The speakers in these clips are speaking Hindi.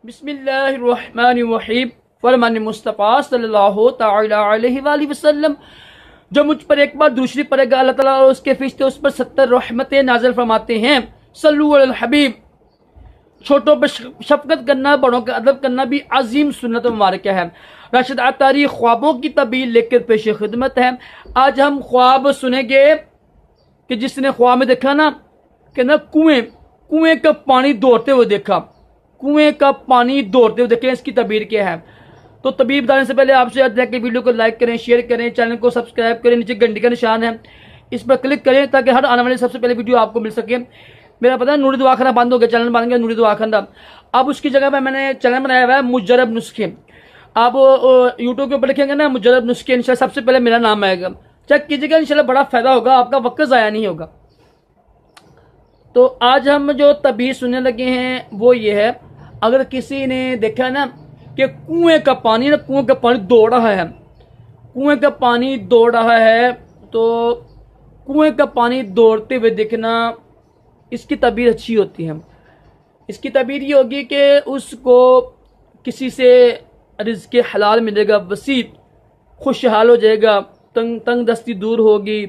बिस्मिल्लाहिर्रहमानिर्रहीम। फरमान मुस्तफ़ा सल्लल्लाहु तआला अलैहि वसल्लम जो मुझ पर एक बार दूसरी पड़ेगा, अल्लाह ताला और उसके फरिश्ते उस पर 70 रहमतें नाज़िल फरमाते हैं। सल्लु अलल हबीब। छोटों पर शफकत करना, बड़ों का अदब करना भी अजीम सुन्नत मुबारक है। राशिद अतारी ख्वाबों की तबीर लेकर पेश खिदमत है। आज हम ख्वाब सुनेंगे कि जिसने ख्वाब में देखा ना कि ना कुएं का पानी दौड़ते हुए देखा, कुएं का पानी दौड़ते हुए देखें, इसकी तबीर क्या है। तो तबीर बताने से पहले आपसे आज के वीडियो को लाइक करें, शेयर करें, चैनल को सब्सक्राइब करें, नीचे घंटी का निशान है इस पर क्लिक करें ताकि हर आने वाली सबसे पहले वीडियो आपको मिल सके। मेरा पता है नूरी दुआखाना बंद हो गया, चैनल बन गया नूरी दुआखाना। अब उसकी जगह पर मैंने चैनल बनाया हुआ है मुजरब नुस्खे। आप यूट्यूब के ऊपर लिखेंगे ना मुजरब नुस्खे, इंशाल्लाह सबसे पहले मेरा नाम आएगा। चेक कीजिएगा, इंशाल्लाह बड़ा फायदा होगा, आपका वक्त ज़ाया नहीं होगा। तो आज हम जो तबीर सुनने लगे हैं वो ये है, अगर किसी ने देखा ना कि कुएं का पानी दौड़ रहा है, कुएं का पानी दौड़ रहा है, तो कुएं का पानी दौड़ते हुए देखना, इसकी तबीर अच्छी होती है। इसकी तबीर ये होगी कि उसको किसी से रिज़्क़ हलाल मिलेगा, वसीत खुशहाल हो जाएगा, तंग दस्ती दूर होगी,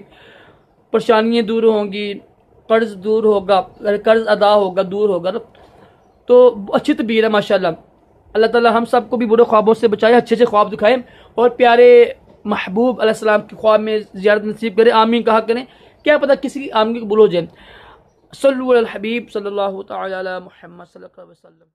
परेशानियाँ दूर होंगी, कर्ज दूर होगा, कर्ज अदा होगा, दूर होगा। तो अच्छी तबीर है माशाल्लाह। अल्लाह ताला हम सबको भी बुरे ख्वाबों से बचाए, अच्छे अच्छे ख्वाब दिखाए और प्यारे महबूब अलैहिस्सलाम के ख्वाब में ज़ियारत नसीब करे। आमीन कहा करें, क्या पता किसी की आमीन कबूल हो जाए। सल्लु अलल हबीब सल्लल्लाहु तआला अला मुहम्मद सल्लल्लाहु अलैहि वसल्लम।